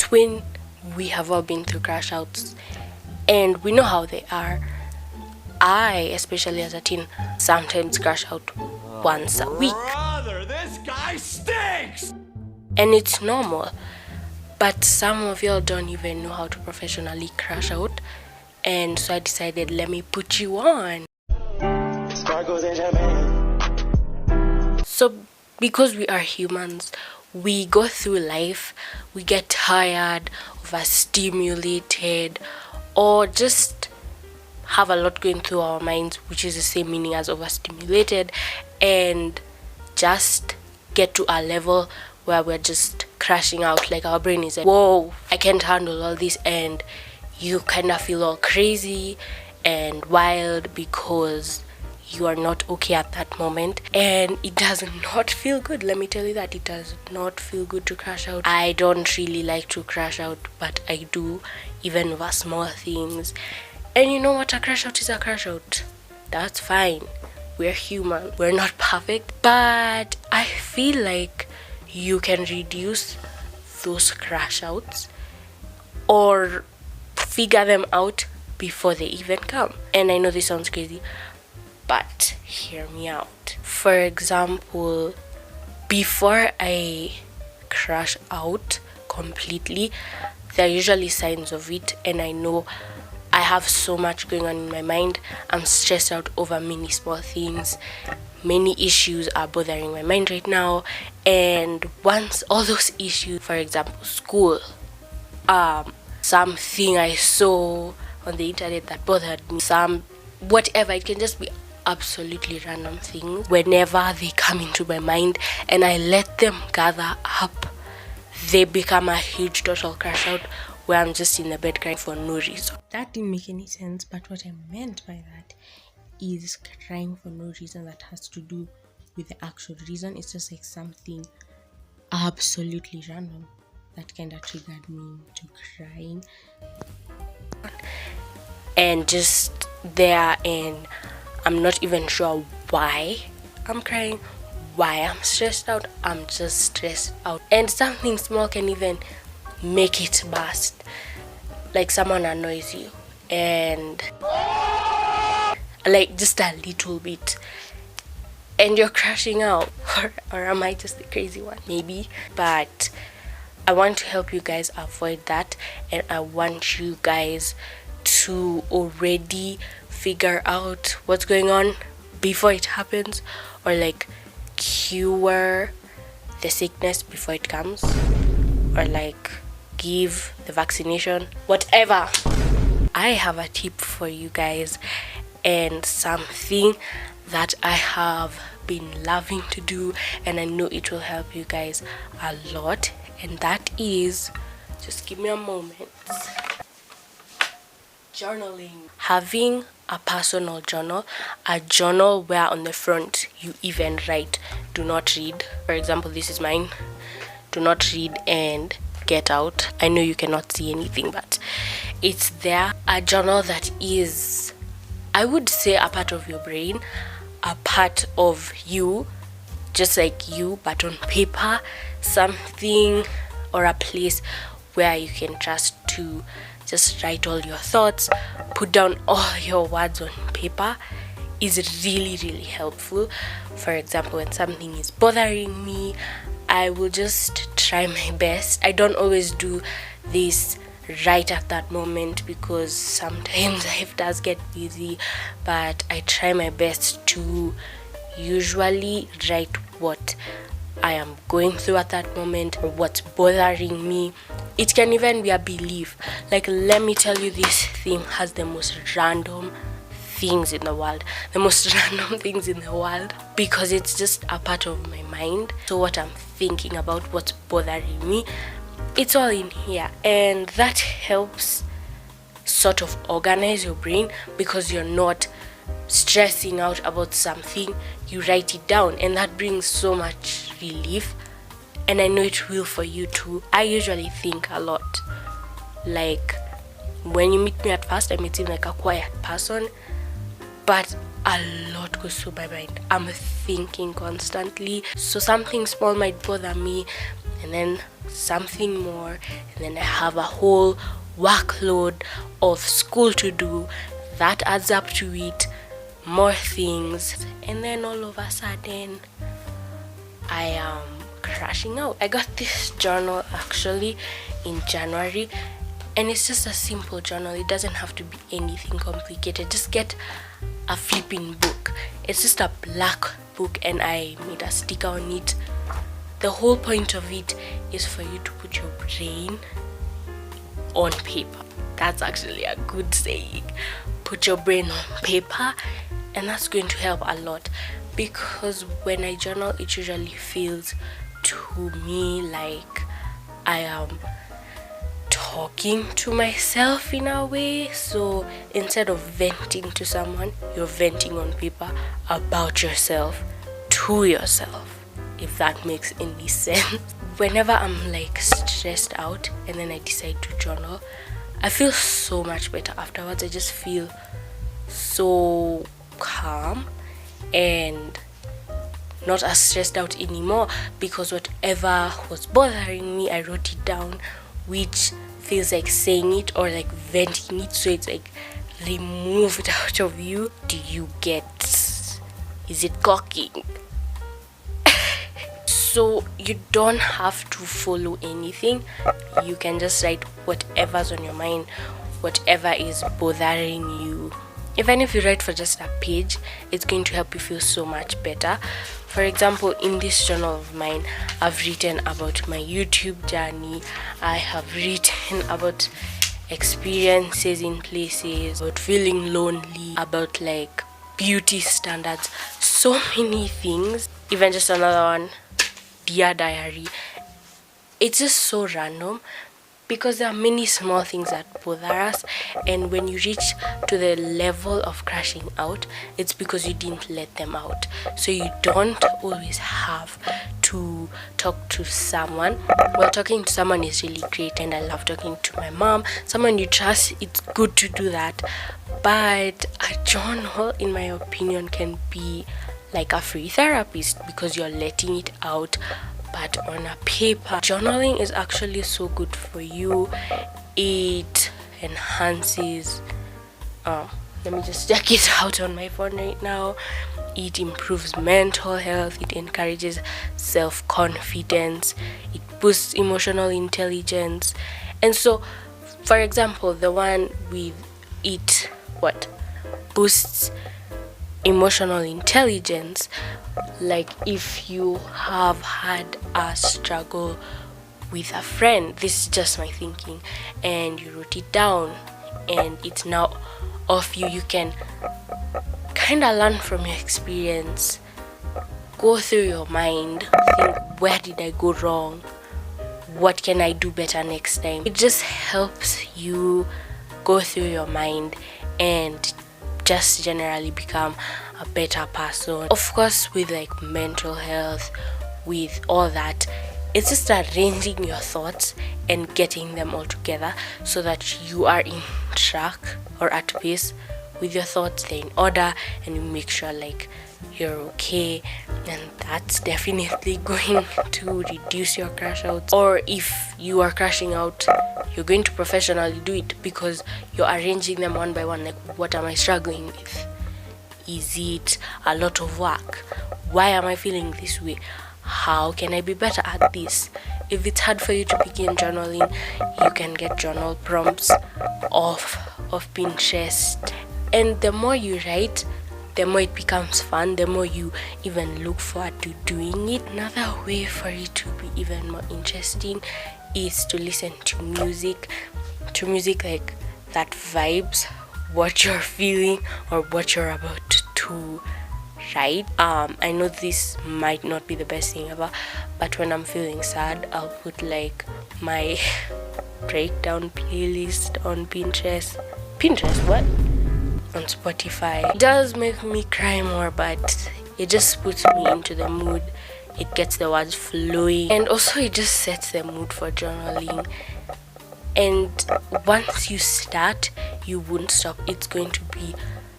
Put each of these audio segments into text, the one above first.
between, we have all been through crash outs and we know how they are. I, especially as a teen, sometimes crash out once a week. Brother, this guy stinks! And it's normal. But some of y'all don't even know how to professionally crash out. And so I decided, let me put you on. So because we are humans, we go through life, we get tired, overstimulated, or just have a lot going through our minds, which is the same meaning as overstimulated, and just get to a level where we're just crashing out. Like our brain is like, whoa, I can't handle all this, and you kind of feel all crazy and wild because you are not okay at that moment, and it does not feel good. Let me tell you that it does not feel good to crash out. I don't really like to crash out, but I do, even over small things. And you know what? A crash out is a crash out. That's fine. We're human. We're not perfect. But I feel like you can reduce those crash outs or figure them out before they even come. And I know this sounds crazy, but hear me out. For example, before I crash out completely, there are usually signs of it, and I know I have so much going on in my mind. I'm stressed out over many small things. Many issues are bothering my mind right now. And once all those issues, for example, school, something I saw on the internet that bothered me, whatever, it can just be absolutely random things. Whenever they come into my mind and I let them gather up, they become a huge total crash out where I'm just in the bed crying for no reason. That didn't make any sense, but what I meant by that is crying for no reason that has to do with the actual reason. It's just like something absolutely random that kind of triggered me to crying. And just there, and I'm not even sure why I'm crying, why I'm stressed out. I'm just stressed out. And something small can even make it burst. Like someone annoys you and like just a little bit and you're crashing out. Or am I just the crazy one? Maybe. But I want to help you guys avoid that, and I want you guys to already figure out what's going on before it happens, or like cure the sickness before it comes, or like give the vaccination, whatever. I have a tip for you guys, and something that I have been loving to do, and I know it will help you guys a lot, and that is, just give me a moment, journaling. Having a personal journal, a journal where on the front you even write do not read. For example, this is mine, do not read and get out. I know you cannot see anything, but it's there. A journal that is, I would say, a part of your brain, a part of you, just like you, but on paper. Something or a place where you can trust to just write all your thoughts, put down all your words on paper is really, really helpful. For example, when something is bothering me, I will just try my best. I don't always do this right at that moment because sometimes life does get busy, but I try my best to usually write what I am going through at that moment or what's bothering me. It can even be a belief. Like, let me tell you, this thing has the most random things in the world, because it's just a part of my mind. So what I'm thinking about, what's bothering me, it's all in here, and that helps sort of organize your brain because you're not stressing out about something. You write it down, and that brings so much relief, and I know it will for you too. I usually think a lot. Like, when you meet me at first, I may seem like a quiet person, but a lot goes through my mind. I'm thinking constantly. So something small might bother me, and then something more, and then I have a whole workload of school to do. That adds up to it, more things, and then all of a sudden I am crashing out. I got this journal actually in January, and it's just a simple journal. It doesn't have to be anything complicated. Just get a flipping book. It's just a black book, and I made a sticker on it. The whole point of it is for you to put your brain on paper. That's actually a good saying. Put your brain on paper, and that's going to help a lot, because when I journal, it usually feels to me like I am talking to myself in a way. So instead of venting to someone, you're venting on paper about yourself to yourself, if that makes any sense. Whenever I'm like stressed out and then I decide to journal, I feel so much better afterwards. I just feel so calm and not as stressed out anymore, because whatever was bothering me, I wrote it down, which feels like saying it or like venting it, so it's like removed out of you. Do you get? Is it cocking? So you don't have to follow anything. You can just write whatever's on your mind, whatever is bothering you. Even if you write for just a page, it's going to help you feel so much better. For example, in this journal of mine, I've written about my YouTube journey. I have written about experiences in places, about feeling lonely, about like beauty standards, so many things. Even just another one, Dear Diary. It's just so random, because there are many small things that bother us, and when you reach to the level of crashing out, it's because you didn't let them out. So you don't always have to talk to someone. Well, talking to someone is really great, and I love talking to my mom, someone you trust. It's good to do that, but a journal, in my opinion, can be like a free therapist, because you're letting it out, but on a paper. Journaling is actually so good for you. It enhances let me just check it out on my phone right now. It improves mental health, it encourages self-confidence, it boosts emotional intelligence. And so, for example, the one with it boosts emotional intelligence. Like if you have had a struggle with a friend, this is just my thinking, and you wrote it down and it's now off you can kind of learn from your experience, go through your mind, think, where did I go wrong, what can I do better next time. It just helps you go through your mind and just generally become a better person. Of course, with like mental health, with all that, it's just arranging your thoughts and getting them all together so that you are in track or at pace with your thoughts, they're in order, and you make sure like you're okay. And that's definitely going to reduce your crash outs. Or if you are crashing out, you're going to professionally do it, because you're arranging them one by one. Like, what am I struggling with? Is it a lot of work? Why am I feeling this way? How can I be better at this? If it's hard for you to begin journaling, you can get journal prompts off of Pinterest. And the more you write, the more it becomes fun, the more you even look forward to doing it. Another way for it to be even more interesting is to listen to music like that vibes what you're feeling or what you're about to write. I know this might not be the best thing ever, but when I'm feeling sad, I'll put like my breakdown playlist on Pinterest, what? On Spotify. It does make me cry more, but it just puts me into the mood. It gets the words flowing, and also it just sets the mood for journaling. And once you start, you won't stop. It's going to be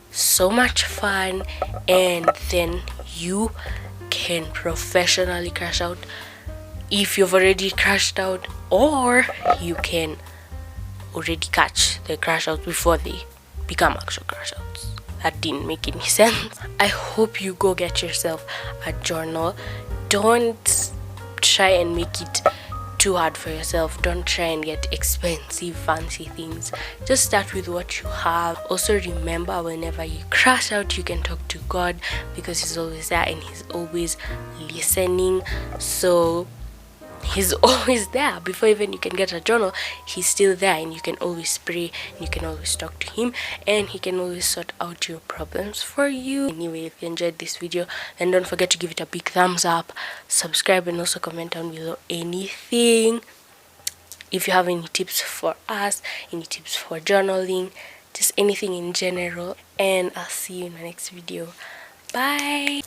so much fun, and then you can professionally crash out if you've already crashed out, or you can already catch the crash outs before they become actual crash outs. That didn't make any sense. I hope you go get yourself a journal. Don't try and make it too hard for yourself. Don't try and get expensive fancy things. Just start with what you have. Also remember, whenever you crash out, you can talk to God, because he's always there and he's always listening. So he's always there. Before even you can get a journal, he's still there, and you can always pray, and you can always talk to him, and he can always sort out your problems for you. Anyway, if you enjoyed this video, then don't forget to give it a big thumbs up, subscribe, and also comment down below anything. If you have any tips for us, any tips for journaling, just anything in general, and I'll see you in my next video. Bye.